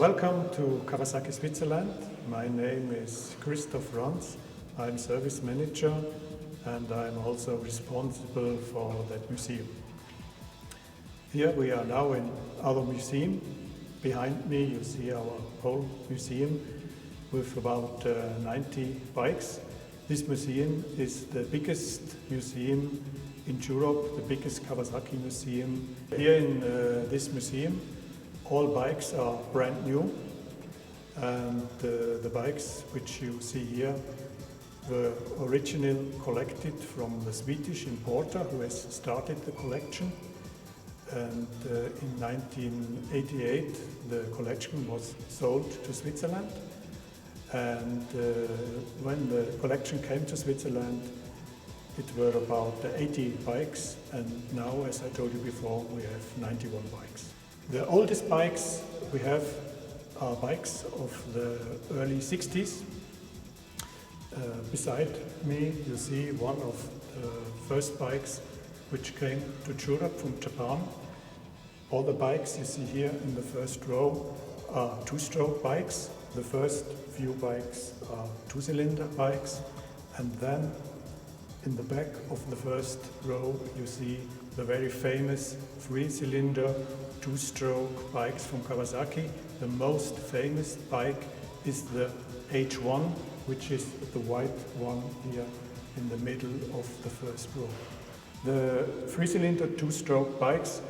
Welcome to Kawasaki, Switzerland. My name is Christoph Ranz. I'm service manager and I'm also responsible for that museum. Here we are now in our museum. Behind me you see our whole museum with about 90 bikes. This museum is the biggest museum in Europe, the biggest Kawasaki museum. Here in this museum all bikes are brand new, and the bikes which you see here were originally collected from the Swedish importer who has started the collection. And in 1988 the collection was sold to Switzerland, and when the collection came to Switzerland it were about 80 bikes, and now, as I told you before, we have 91 bikes. The oldest bikes we have are bikes of the early 60s. Beside me you see one of the first bikes which came to Europe from Japan. All the bikes you see here in the first row are two-stroke bikes. The first few bikes are two-cylinder bikes, and then in the back of the first row you see the very famous three-cylinder two-stroke bikes from Kawasaki. The most famous bike is the H1, which is the white one here in the middle of the first row. The three-cylinder two-stroke bikes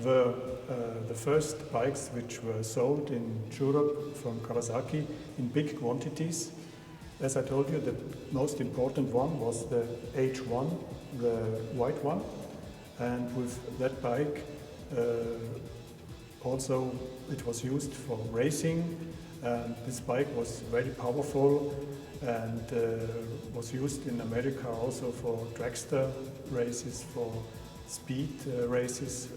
were the first bikes which were sold in Europe from Kawasaki in big quantities. As I told you, the most important one was the H1, the white one, and with that bike also it was used for racing, and this bike was very powerful and was used in America also for dragster races, for speed races,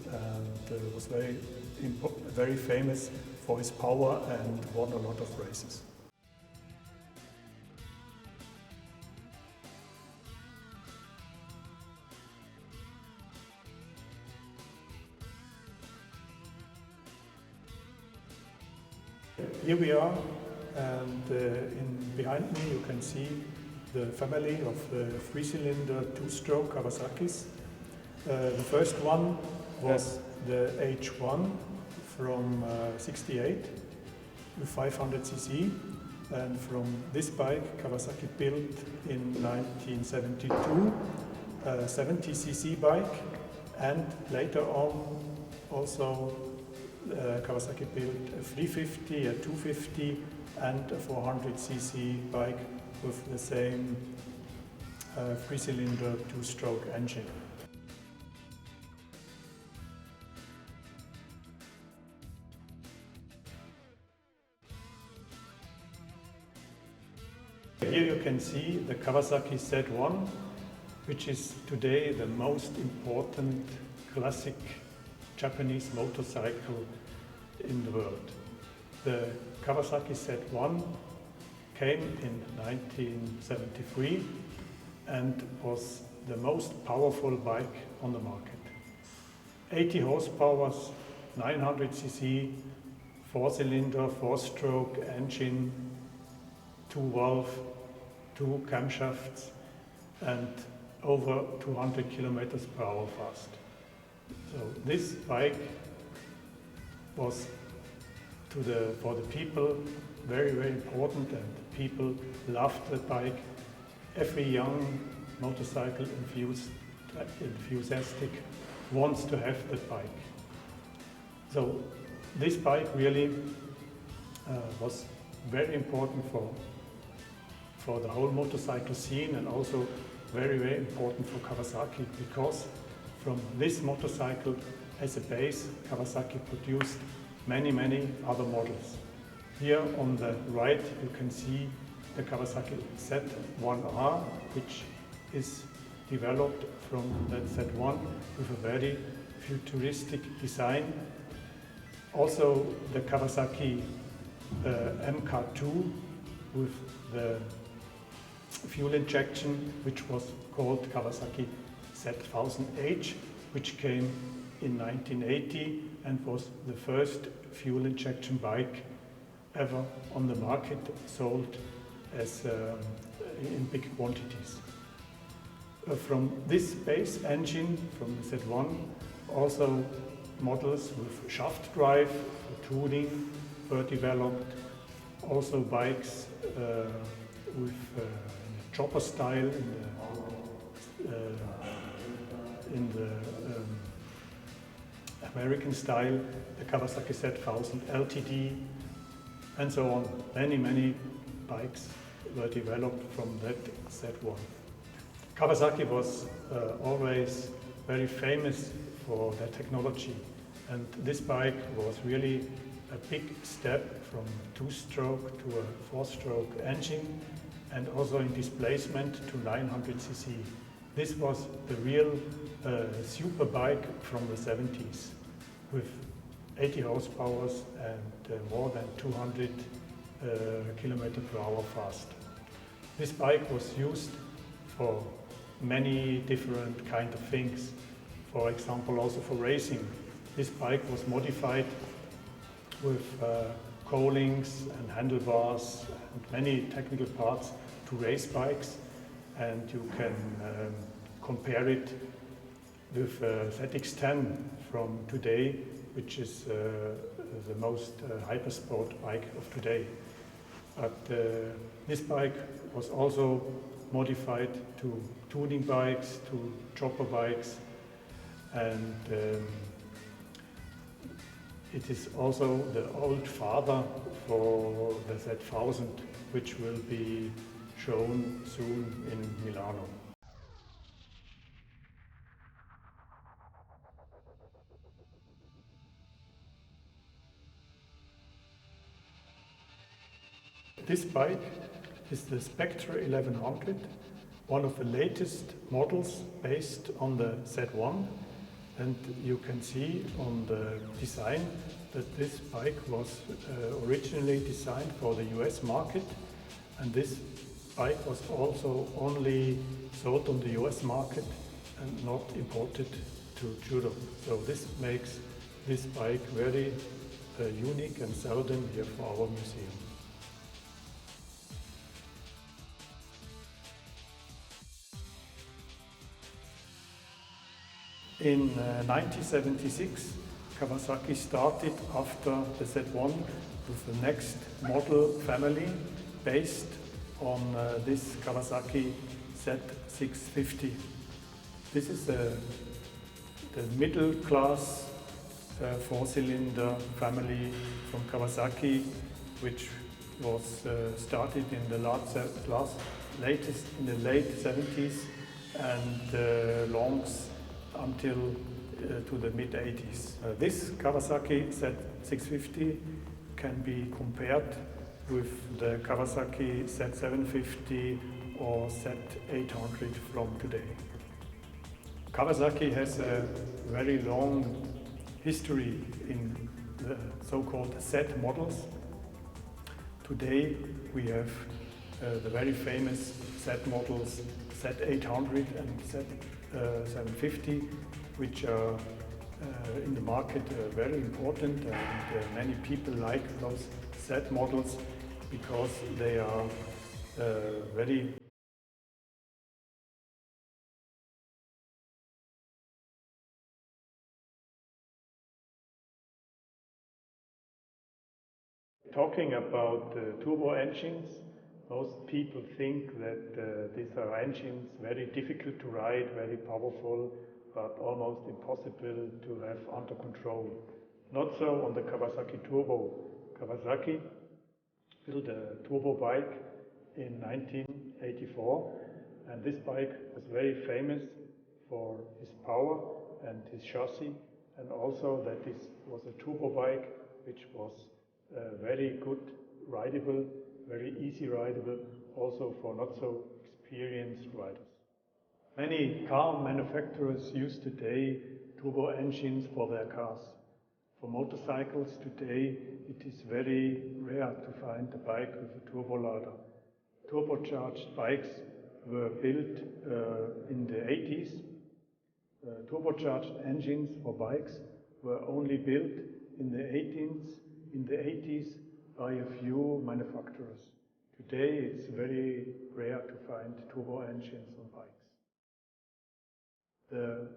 and was very famous for his power and won a lot of races. Here we are, and behind me you can see the family of the three-cylinder two-stroke Kawasaki's. The first one was the H1 from 68 with 500cc, and from this bike Kawasaki built in 1972 a 70cc bike, and later on also Kawasaki built a 350, a 250 and a 400cc bike with the same three-cylinder two-stroke engine. Here you can see the Kawasaki Z1, which is today the most important classic Japanese motorcycle in the world. The Kawasaki Z1 came in 1973 and was the most powerful bike on the market. 80 horsepower, 900cc, four-cylinder, four-stroke engine, two-valve, two camshafts, and over 200 kilometers per hour fast. So this bike was for the people very, very important, and people loved the bike. Every young motorcycle enthusiastic wants to have that bike. So this bike really was very important for the whole motorcycle scene, and also very, very important for Kawasaki, because from this motorcycle as a base Kawasaki produced many, many other models. Here on the right you can see the Kawasaki Z1R, which is developed from that Z1 with a very futuristic design. Also the Kawasaki MK2 with the fuel injection, which was called Kawasaki Z1000H, which came in 1980 and was the first fuel injection bike ever on the market sold as in big quantities. From this base engine, from the Z1, also models with shaft drive for tuning were developed. Also bikes with chopper style in the American style, the Kawasaki Z1000 LTD, and so on. Many bikes were developed from that Z1. Kawasaki was always very famous for their technology, and this bike was really a big step from two-stroke to a four-stroke engine, and also in displacement to 900cc. This was the real super bike from the 70s, with 80 horsepower and more than 200 km/h fast. This bike was used for many different kind of things. For example, also for racing. This bike was modified with cowlings and handlebars and many technical parts to race bikes, and you can compare it with ZX10 from today, which is the most hypersport bike of today. But this bike was also modified to tuning bikes, to chopper bikes, and it is also the old father for the Z1000, which will be shown soon in Milano. This bike is the Spectre 1100, one of the latest models based on the Z1, and you can see on the design that this bike was originally designed for the US market, and this bike was also only sold on the US market and not imported to Europe. So this makes this bike very unique and seldom here for our museum. In 1976, Kawasaki started after the Z1 with the next model family based on this Kawasaki Z650. This is the middle class four-cylinder family from Kawasaki, which was started in the late 70s and longs until to the mid-80s. This Kawasaki Z650 can be compared with the Kawasaki Z750 or Z800 from today. Kawasaki has a very long history in the so-called Z models. Today we have the very famous Z models Z800 and Z750, which are in the market very important, and many people like those Z models because they are very talking about turbo engines. Most people think that these are engines very difficult to ride, very powerful, but almost impossible to have under control. Not so on the Kawasaki Turbo. Kawasaki built a turbo bike in 1984, and this bike was very famous for his power and his chassis, and also that this was a turbo bike which was very good rideable, very easy rideable, also for not so experienced riders. Many car manufacturers use today turbo engines for their cars. For motorcycles today, it is very rare to find a bike with a turbolader. Turbocharged bikes were built in the 80s. Turbocharged engines for bikes were only built in the 80s by a few manufacturers. Today it's very rare to find turbo engines on bikes. The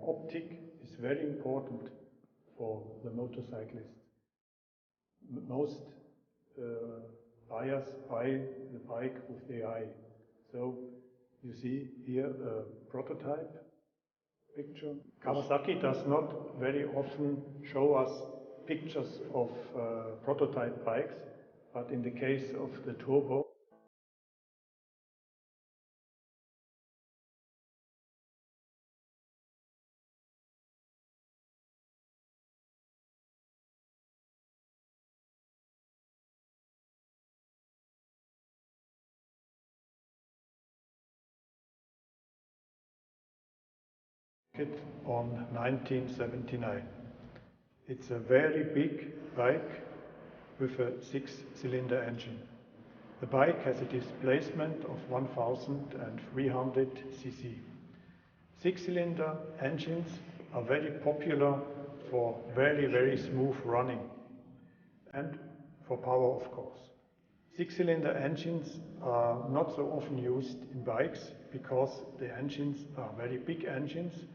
optic is very important for the motorcyclist. Most buyers buy the bike with the eye. So you see here a prototype picture. Kawasaki does not very often show us pictures of prototype bikes, but in the case of the turbo, on 1979. It's a very big bike with a 6-cylinder engine. The bike has a displacement of 1300 cc. 6-cylinder engines are very popular for very smooth running and for power, of course. 6-cylinder engines are not so often used in bikes because the engines are very big engines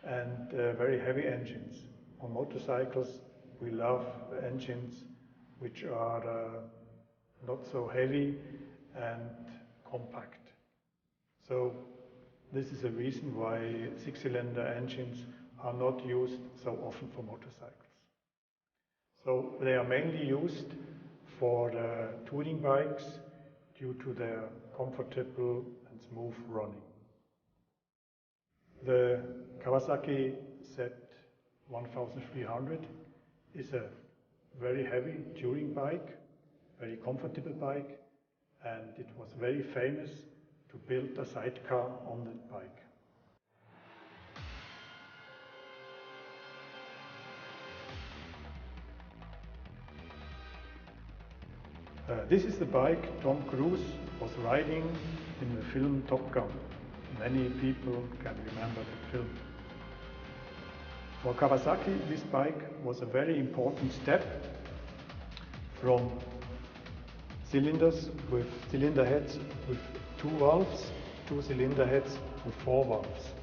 and very heavy engines. On motorcycles we love engines which are not so heavy and compact. So this is a reason why 6-cylinder engines are not used so often for motorcycles. So they are mainly used for touring bikes due to their comfortable and smooth running. The Kawasaki Z1300 is a very heavy touring bike, very comfortable bike, and it was very famous to build a sidecar on that bike. This is the bike Tom Cruise was riding in the film Top Gun. Many people can remember that film. For Kawasaki, this bike was a very important step from cylinder heads with 2 valves to cylinder heads with 4 valves.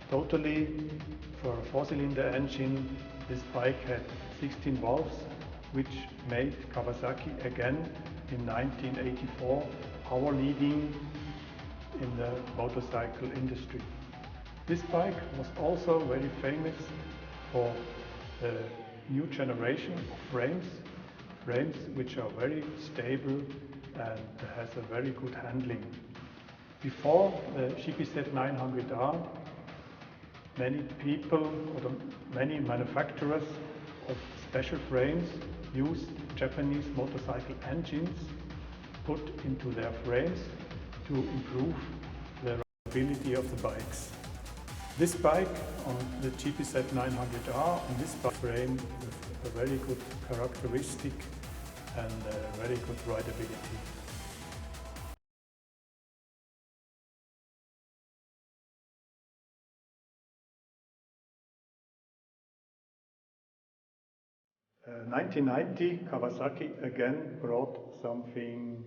Totally, for a 4-cylinder engine, this bike had 16 valves, which made Kawasaki again in 1984 power leading in the motorcycle industry. This bike was also very famous for the new generation of frames which are very stable and has a very good handling. Before the GPZ 900R, many people or many manufacturers of special frames used Japanese motorcycle engines put into their frames to improve the rideability of the bikes. This bike on the GPZ 900R, on this bike frame with a very good characteristic and very good rideability. In 1990, Kawasaki again brought something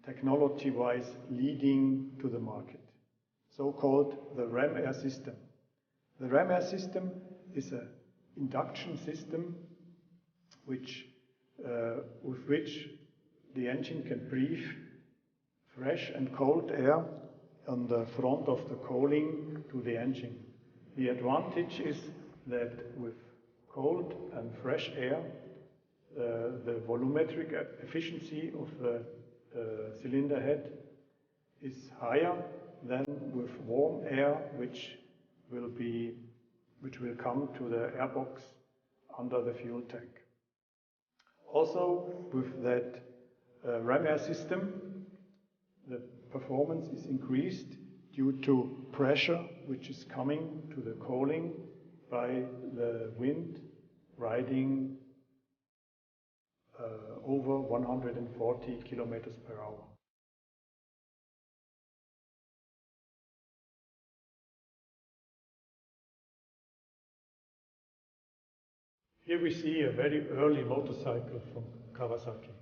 technology-wise leading to the market, so-called the ram air system. The ram air system is an induction system with which the engine can breathe fresh and cold air on the front of the cowling to the engine. The advantage is that with cold and fresh air, the volumetric efficiency of the cylinder head is higher than with warm air, which will come to the airbox under the fuel tank. Also, with that ram air system, the performance is increased due to pressure which is coming to the cowling by the wind riding over 140 kilometers per hour. Here we see a very early motorcycle from Kawasaki,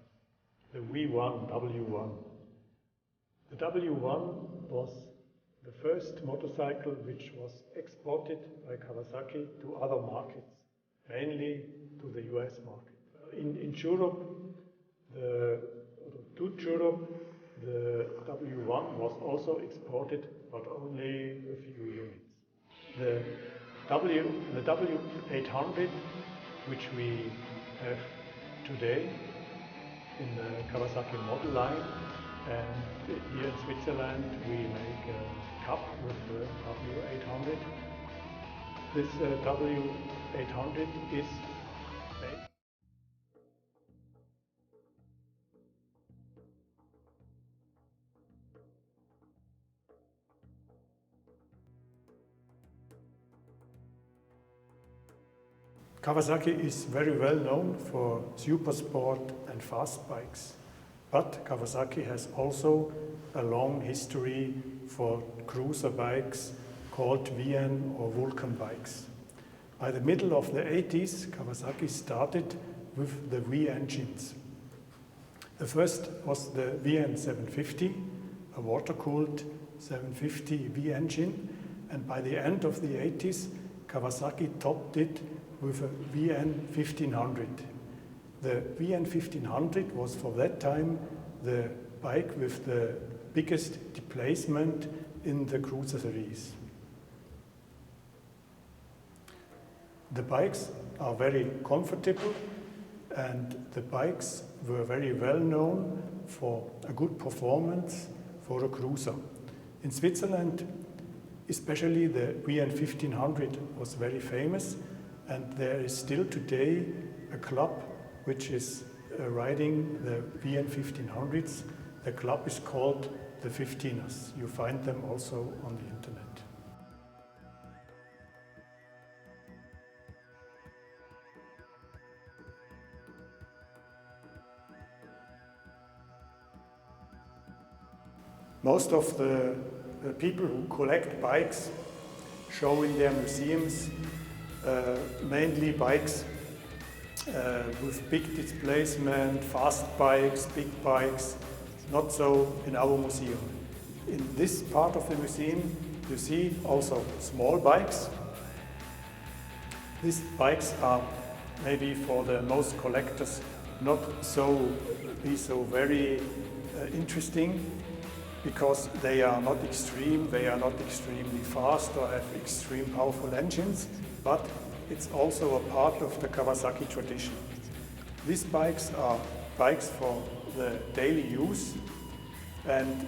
the V1, W1. The W1 was the first motorcycle which was exported by Kawasaki to other markets, mainly to the US market. In Europe, to Europe, the W1 was also exported, but only a few units. The W800, which we have today in the Kawasaki model line, and here in Switzerland we make a cup with the W800. This W800 is made. Kawasaki is very well known for super sport and fast bikes, but Kawasaki has also a long history for cruiser bikes called VN or Vulcan bikes. By the middle of the 80s, Kawasaki started with the V engines. The first was the VN 750, a water-cooled 750 V engine, and by the end of the 80s, Kawasaki topped it with a VN 1500. The VN 1500 was for that time the bike with the biggest displacement in the cruiser series. The bikes are very comfortable, and the bikes were very well known for a good performance for a cruiser. In Switzerland, especially the VN 1500 was very famous, and there is still today a club which is riding the VN 1500s. The club is called the 15ers. You find them also on the internet. Most of the people who collect bikes show in their museums mainly bikes with big displacement, fast bikes, big bikes, not so in our museum. In this part of the museum you see also small bikes. These bikes are maybe for the most collectors not so very interesting, because they are not extreme, they are not extremely fast or have extreme powerful engines, but it's also a part of the Kawasaki tradition. These bikes are bikes for the daily use, and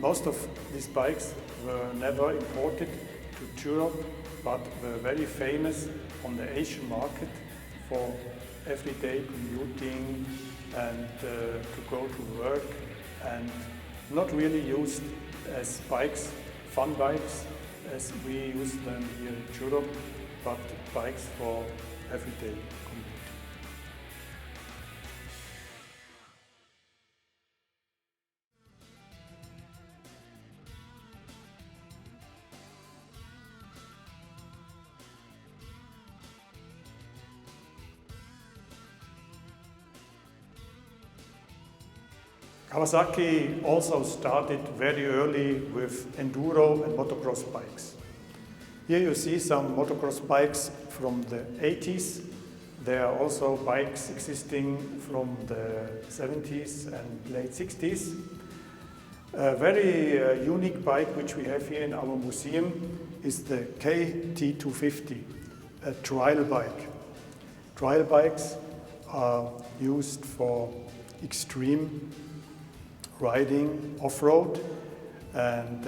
most of these bikes were never imported to Europe, but were very famous on the Asian market for everyday commuting and to go to work, and not really used as bikes, fun bikes, as we use them here in Europe, but bikes for everyday commuting. Kawasaki also started very early with enduro and motocross bikes. Here you see some motocross bikes from the 80s. There are also bikes existing from the 70s and late 60s. A very unique bike which we have here in our museum is the KT250, a trial bike. Trial bikes are used for extreme riding off-road, and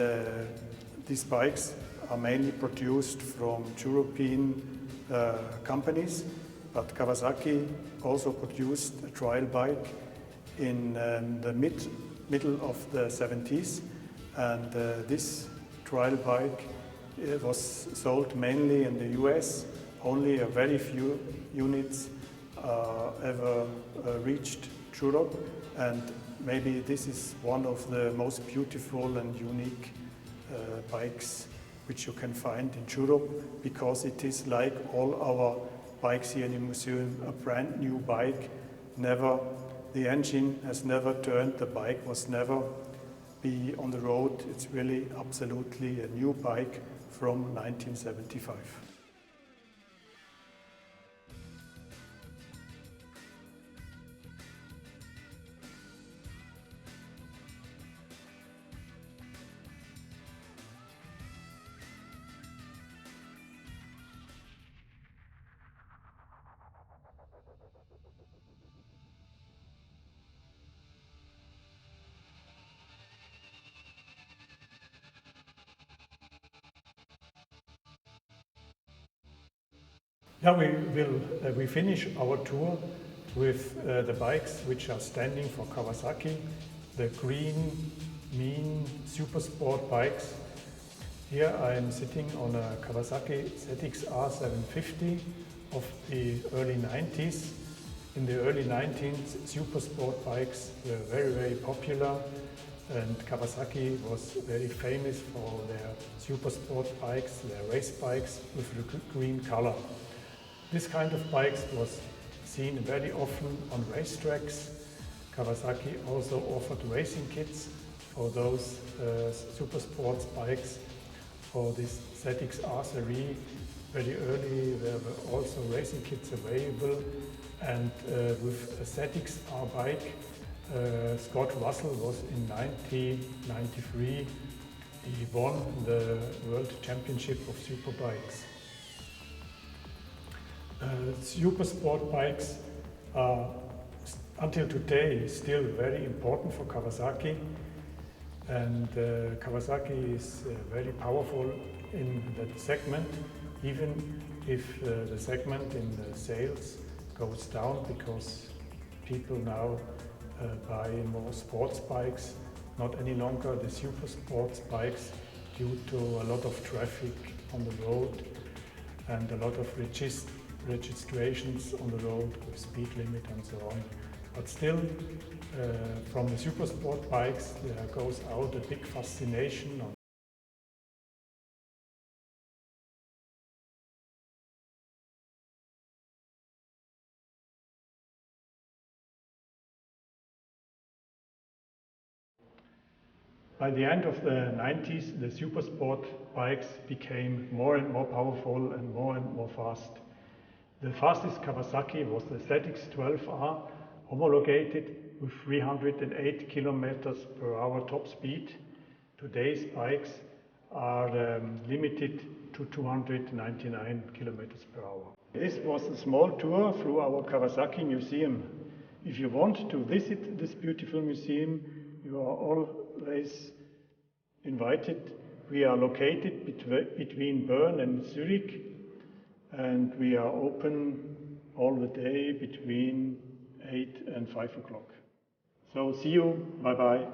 these bikes are mainly produced from European companies, but Kawasaki also produced a trial bike in the middle of the 70s, and this trial bike was sold mainly in the US. Only a very few units ever reached Europe, and maybe this is one of the most beautiful and unique bikes which you can find in Europe, because it is like all our bikes here in the museum, a brand new bike the engine has never turned, the bike was never be on the road. It's really absolutely a new bike from 1975. Yeah, we finish our tour with the bikes which are standing for Kawasaki, the green, mean super sport bikes. Here I am sitting on a Kawasaki ZX-R 750 of the early 90s. In the early 19th, super sport bikes were very, very popular, and Kawasaki was very famous for their super sport bikes, their race bikes with the green color. This kind of bikes was seen very often on racetracks. Kawasaki also offered racing kits for those super sports bikes. For this ZX-R series, very early there were also racing kits available, and with a ZX-R bike, Scott Russell was in 1993, he won the World Championship of Superbikes. Super sport bikes are until today still very important for Kawasaki, and Kawasaki is very powerful in that segment, even if the segment in the sales goes down because people now buy more sports bikes, not any longer the super sports bikes due to a lot of traffic on the road and a lot of registrations on the road with speed limit and so on. But still, from the super sport bikes, there goes out a big fascination on By the end of the 90s, the super sport bikes became more and more powerful and more fast. The fastest Kawasaki was the ZX-12R, homologated with 308 kilometers per hour top speed. Today's bikes are limited to 299 kilometers per hour. This was a small tour through our Kawasaki museum. If you want to visit this beautiful museum, you are always invited. We are located between Bern and Zurich, and we are open all the day between 8 and 5 o'clock. So see you, bye bye.